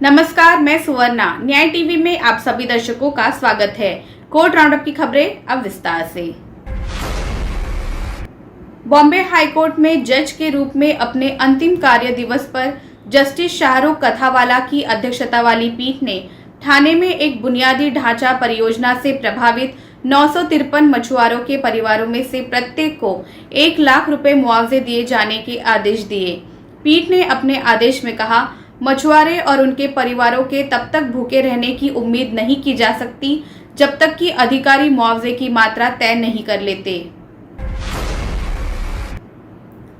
नमस्कार, मैं सुवर्णा। न्याय टीवी में आप सभी दर्शकों का स्वागत है। कोर्ट राउंडअप की खबरें अब विस्तार से। बॉम्बे हाईकोर्ट में जज के रूप में अपने अंतिम कार्य दिवस पर जस्टिस शाहरुख कथावाला की अध्यक्षता वाली पीठ ने ठाणे में एक बुनियादी ढांचा परियोजना से प्रभावित 953 मछुआरों के परिवारों में से प्रत्येक को 1 लाख रुपए मुआवजे दिए जाने के आदेश दिए। पीठ ने अपने आदेश में कहा, मछुआरे और उनके परिवारों के तब तक भूखे रहने की उम्मीद नहीं की जा सकती जब तक कि अधिकारी मुआवजे की मात्रा तय नहीं कर लेते।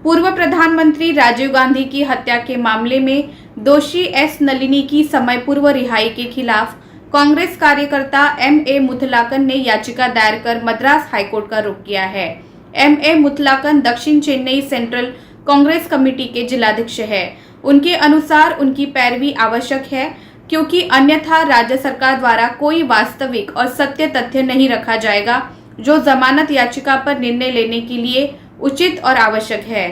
पूर्व प्रधानमंत्री राजीव गांधी की हत्या के मामले में दोषी एस नलिनी की समय पूर्व रिहाई के खिलाफ कांग्रेस कार्यकर्ता M.A. मुथलाकन ने याचिका दायर कर मद्रास हाईकोर्ट का रुख किया है। M.A. मुथलाकन दक्षिण चेन्नई सेंट्रल कांग्रेस कमेटी के जिलाध्यक्ष है। उनके अनुसार उनकी पैरवी आवश्यक है क्योंकि अन्यथा राज्य सरकार द्वारा कोई वास्तविक और सत्य तथ्य नहीं रखा जाएगा जो जमानत याचिका पर निर्णय लेने के लिए उचित और आवश्यक है।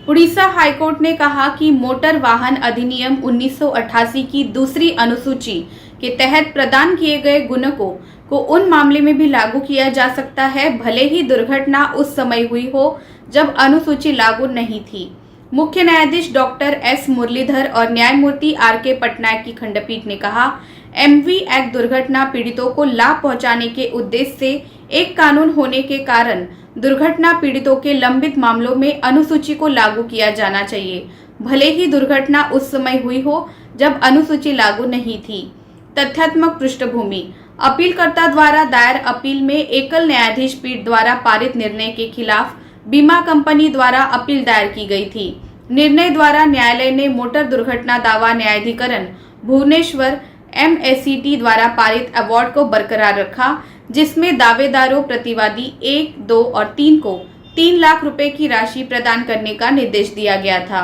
उड़ीसा हाईकोर्ट ने कहा कि मोटर वाहन अधिनियम 1988 की दूसरी अनुसूची के तहत प्रदान किए गए गुणकों को उन मामले में भी लागू किया जा सकता है, भले ही दुर्घटना उस समय हुई हो जब अनुसूची लागू नहीं थी। मुख्य न्यायाधीश डॉक्टर एस मुरलीधर और न्यायमूर्ति R.K. पटनायक की खंडपीठ ने कहा, MV एक्ट दुर्घटना पीड़ितों को लाभ पहुंचाने के उद्देश्य से एक कानून होने के कारण दुर्घटना पीड़ितों के लंबित मामलों में अनुसूची को लागू किया जाना चाहिए, भले ही दुर्घटना उस समय हुई हो जब अनुसूची लागू नहीं थी। तथ्यात्मक पृष्ठभूमि: अपीलकर्ता द्वारा दायर अपील में एकल न्यायाधीश पीठ द्वारा पारित निर्णय के खिलाफ बीमा कंपनी द्वारा अपील दायर की गई थी। निर्णय द्वारा न्यायालय ने मोटर दुर्घटना दावा न्यायाधिकरण भुवनेश्वर MACT द्वारा पारित अवार्ड को बरकरार रखा, जिसमें दावेदारों प्रतिवादी 1, 2 और 3 को 3 लाख रुपए की राशि प्रदान करने का निर्देश दिया गया था।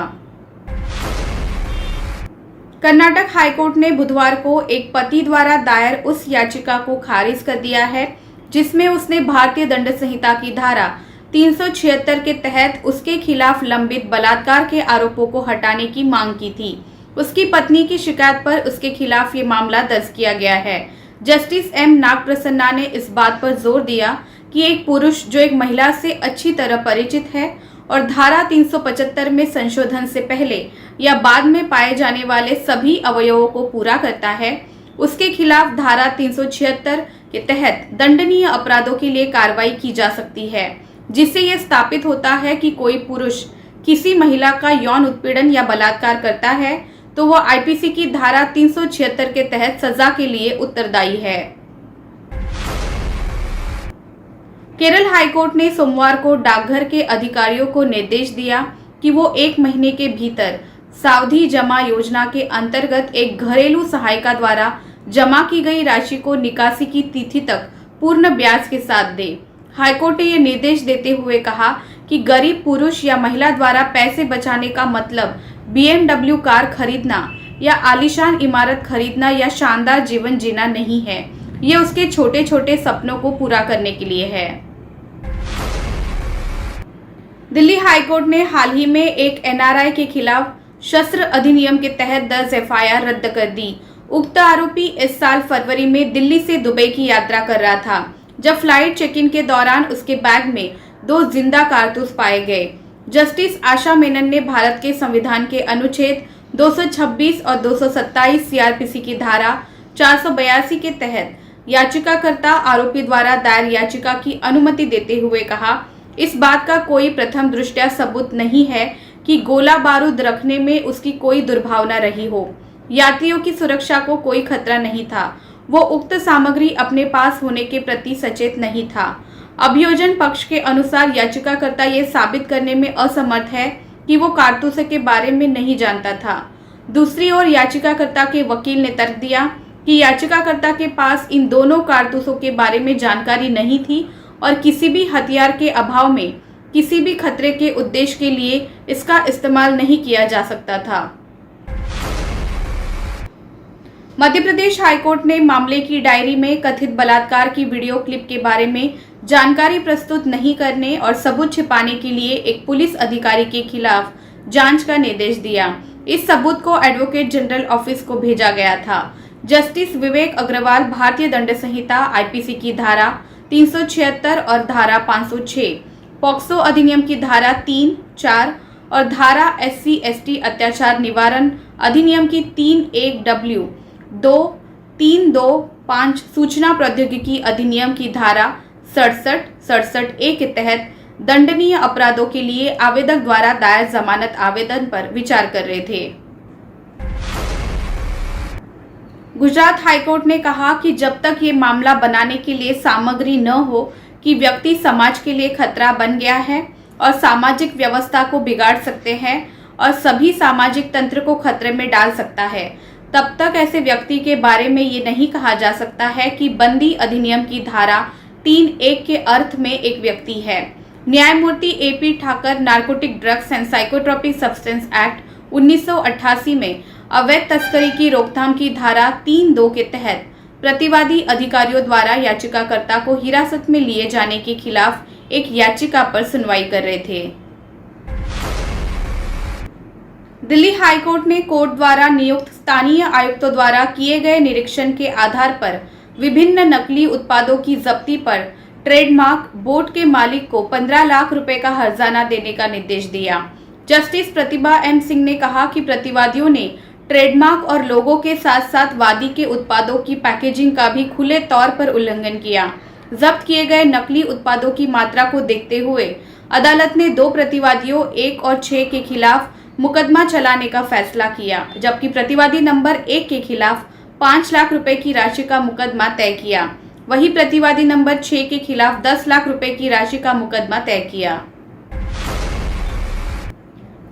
कर्नाटक हाईकोर्ट ने बुधवार को एक पति द्वारा दायर उस याचिका को खारिज कर दिया है जिसमें उसने भारतीय दंड संहिता की धारा 376 के तहत उसके खिलाफ लंबित बलात्कार के आरोपों को हटाने की मांग की थी। उसकी पत्नी की शिकायत पर उसके खिलाफ ये मामला दर्ज किया गया है। Justice M. नागप्रसन्ना ने इस बात पर जोर दिया कि एक पुरुष जो एक महिला से अच्छी तरह परिचित है और धारा 375 में संशोधन से पहले या बाद में पाए जाने वाले सभी अवयवों को पूरा करता है, उसके खिलाफ धारा 376 के तहत दंडनीय अपराधों के लिए कार्रवाई की जा सकती है, जिससे यह स्थापित होता है कि कोई पुरुष किसी महिला का यौन उत्पीड़न या बलात्कार करता है तो वह IPC की धारा 376 के तहत सजा के लिए उत्तरदायी है। केरल हाईकोर्ट ने सोमवार को डाकघर के अधिकारियों को निर्देश दिया कि वो 1 महीने के भीतर सावधि जमा योजना के अंतर्गत एक घरेलू सहायिका द्वारा जमा की गई राशि को निकासी की तिथि तक पूर्ण ब्याज के साथ दे। हाईकोर्ट ने यह निर्देश देते हुए कहा कि गरीब पुरुष या महिला द्वारा पैसे बचाने का मतलब BMW कार खरीदना या आलीशान इमारत खरीदना या शानदार जीवन जीना नहीं है। ये उसके छोटे छोटे सपनों को पूरा करने के लिए है। दिल्ली हाईकोर्ट ने हाल ही में एक NRI के खिलाफ शस्त्र अधिनियम के तहत दर्ज FIR रद्द कर दी। उक्त आरोपी इस साल फरवरी में दिल्ली से दुबई की यात्रा कर रहा था, जब फ्लाइट चेक इन के दौरान उसके बैग में 2 जिंदा कारतूस पाए गए। जस्टिस आशा मेनन ने भारत के संविधान के अनुच्छेद 226 और 227 CRPC की धारा 482 के तहत याचिकाकर्ता आरोपी द्वारा दायर याचिका की अनुमति देते हुए कहा, इस बात का कोई प्रथम दृष्टया सबूत नहीं है कि गोला बारूद रखने में उसकी कोई दुर्भावना रही हो। यात्रियों की सुरक्षा को कोई खतरा नहीं था। वो उक्त सामग्री अपने पास होने के प्रति सचेत नहीं था। अभियोजन पक्ष के अनुसार याचिकाकर्ता ये साबित करने में असमर्थ है कि वो कारतूसों के बारे में नहीं जानता था। दूसरी ओर याचिकाकर्ता के वकील ने तर्क दिया कि याचिकाकर्ता के पास इन दोनों कारतूसों के बारे में जानकारी नहीं थी और किसी भी हथियार के अभाव में किसी भी खतरे के उद्देश्य के लिए इसका इस्तेमाल नहीं किया जा सकता था। मध्य प्रदेश हाईकोर्ट ने मामले की डायरी में कथित बलात्कार की वीडियो क्लिप के बारे में जानकारी प्रस्तुत नहीं करने और सबूत छिपाने के लिए एक पुलिस अधिकारी के खिलाफ जांच का निर्देश दिया। इस सबूत को एडवोकेट जनरल ऑफिस को भेजा गया था। जस्टिस विवेक अग्रवाल भारतीय दंड संहिता आईपीसी की धारा 376 और धारा 506, पॉक्सो अधिनियम की धारा 3, 4 और धारा SC/ST अत्याचार निवारण अधिनियम की 3(1)W, 2, 3, 2, 5 सूचना प्रौद्योगिकी अधिनियम की धारा 67, 67(a) के तहत दंडनीय अपराधों के लिए आवेदक द्वारा दायर जमानत आवेदन पर विचार कर रहे थे। गुजरात हाईकोर्ट ने कहा कि जब तक ये मामला बनाने के लिए सामग्री न हो कि व्यक्ति समाज के लिए खतरा बन गया है और सामाजिक व्यवस्था को बिगाड़ सकते हैं और सभी सामाजिक तंत्र को खतरे में डाल सकता है, तब तक ऐसे व्यक्ति के बारे में ये नहीं कहा जा सकता है कि बंदी अधिनियम की धारा 3(1) के अर्थ में एक व्यक्ति है। न्यायमूर्ति AP Thakar narcotic drugs and psychotropic substance act 1988 में अवैध तस्करी की रोकथाम की धारा 3(2) के तहत प्रतिवादी अधिकारियों द्वारा याचिकाकर्ता को हिरासत में लिए जाने के खिलाफ एक याचिका पर सुनवाई कर रहे थे। दिल्ली हाईकोर्ट ने कोर्ट द्वारा नियुक्त स्थानीय आयुक्तों द्वारा किए गए निरीक्षण के आधार पर विभिन्न नकली उत्पादों की जब्ती पर ट्रेडमार्क बोर्ड के मालिक को 15 लाख रुपए का हर्जाना देने का निर्देश दिया। जस्टिस प्रतिभा M सिंह ने कहा कि प्रतिवादियों ने ट्रेडमार्क और लोगों के साथ साथ वादी के उत्पादों की पैकेजिंग का भी खुले तौर पर उल्लंघन किया। जब्त किए गए नकली उत्पादों की मात्रा को देखते हुए अदालत ने 2 प्रतिवादियों 1 और 6 के खिलाफ मुकदमा चलाने का फैसला किया, जबकि प्रतिवादी नंबर 1 के खिलाफ 5 लाख रुपए की राशि का मुकदमा तय किया। वहीं प्रतिवादी नंबर 6 के खिलाफ 10 लाख रुपए की राशि का मुकदमा तय किया।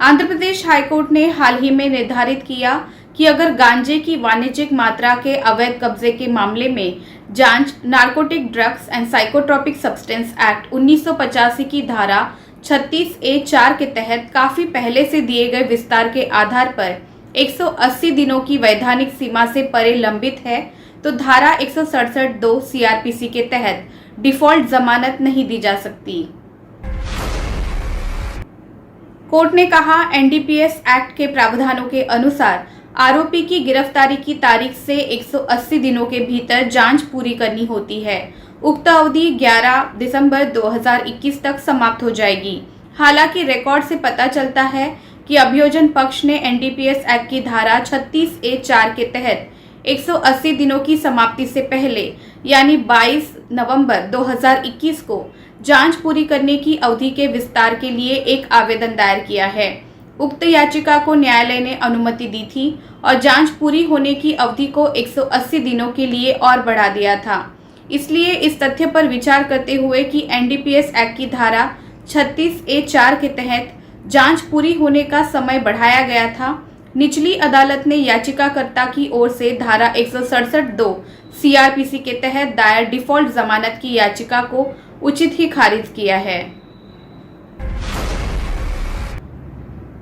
आंध्र प्रदेश हाईकोर्ट ने हाल ही में निर्धारित किया कि अगर गांजे की वाणिज्यिक मात्रा के अवैध कब्जे के मामले में जांच narcotic drugs and psychotropic substance act 1985 की धारा 36(a)(4) के तहत काफी पहले से दिए गए विस्तार के आधार पर 180 दिनों की वैधानिक सीमा से परे लंबित है, तो धारा 167(2) CRPC के तहत डिफॉल्ट जमानत नहीं दी जा सकती। कोर्ट ने कहा NDPS एक्ट के प्रावधानों के अनुसार आरोपी की गिरफ्तारी की तारीख से 180 दिनों के भीतर जांच पूरी करनी होती है। उक्त अवधि 11 दिसंबर 2021 तक समाप्त हो जाएगी। हालांकि रिकॉर्ड से पता चलता है कि अभियोजन पक्ष ने NDPS एक्ट की धारा 36(a)(4) के तहत 180 दिनों की समाप्ति से पहले यानी 22 नवंबर 2021 को जांच पूरी करने की अवधि के विस्तार के लिए एक आवेदन दायर किया है। उक्त याचिका को न्यायालय ने अनुमति दी थी और जांच पूरी होने की अवधि को 180 दिनों के लिए और बढ़ा दिया था। इसलिए इस तथ्य पर विचार करते हुए कि NDPS एक्ट की धारा 36(a)(4) के तहत जांच पूरी होने का समय बढ़ाया गया था, निचली अदालत ने याचिकाकर्ता की ओर से धारा 167(2) CRPC के तहत दायर डिफॉल्ट जमानत की याचिका को उचित ही खारिज किया है।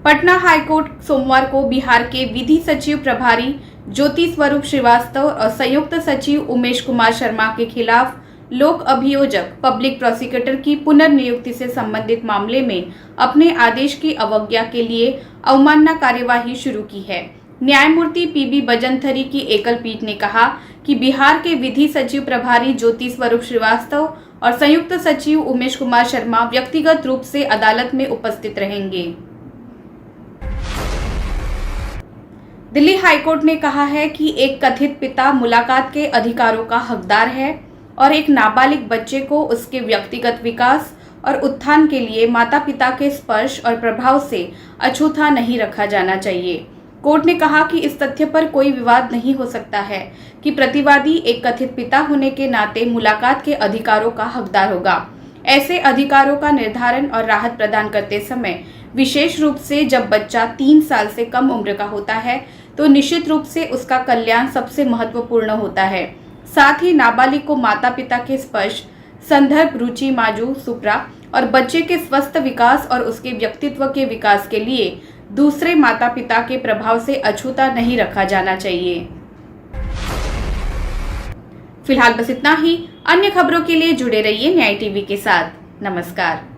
पटना हाईकोर्ट सोमवार को बिहार के विधि सचिव प्रभारी ज्योति स्वरूप श्रीवास्तव और संयुक्त सचिव उमेश कुमार शर्मा के खिलाफ लोक अभियोजक पब्लिक प्रोसिक्यूटर की पुनर्नियुक्ति से संबंधित मामले में अपने आदेश की अवज्ञा के लिए अवमानना कार्यवाही शुरू की है। न्यायमूर्ति PB बजंथरी की एकल पीठ ने कहा कि बिहार के विधि सचिव प्रभारी ज्योति स्वरूप श्रीवास्तव और संयुक्त सचिव उमेश कुमार शर्मा व्यक्तिगत रूप से अदालत में उपस्थित रहेंगे। दिल्ली हाईकोर्ट ने कहा है कि एक कथित पिता मुलाकात के अधिकारों का हकदार है और एक नाबालिग बच्चे को उसके व्यक्तिगत विकास और उत्थान के लिए माता पिता के स्पर्श और प्रभाव से अछूता नहीं रखा जाना चाहिए। कोर्ट ने कहा कि इस तथ्य पर कोई विवाद नहीं हो सकता है कि प्रतिवादी एक कथित पिता होने के नाते मुलाकात के अधिकारों का हकदार होगा। ऐसे अधिकारों का निर्धारण और राहत प्रदान करते समय विशेष रूप से जब बच्चा 3 साल से कम उम्र का होता है तो निश्चित रूप से उसका कल्याण सबसे महत्वपूर्ण होता है। साथ ही नाबालिग को माता पिता के स्पर्श, संदर्भ, रुचि, माजू, सुप्रा और बच्चे के स्वस्थ विकास और उसके व्यक्तित्व के विकास के लिए दूसरे माता पिता के प्रभाव से अछूता नहीं रखा जाना चाहिए। फिलहाल बस इतना ही। अन्य खबरों के लिए जुड़े रहिए न्याय टीवी के साथ। नमस्कार।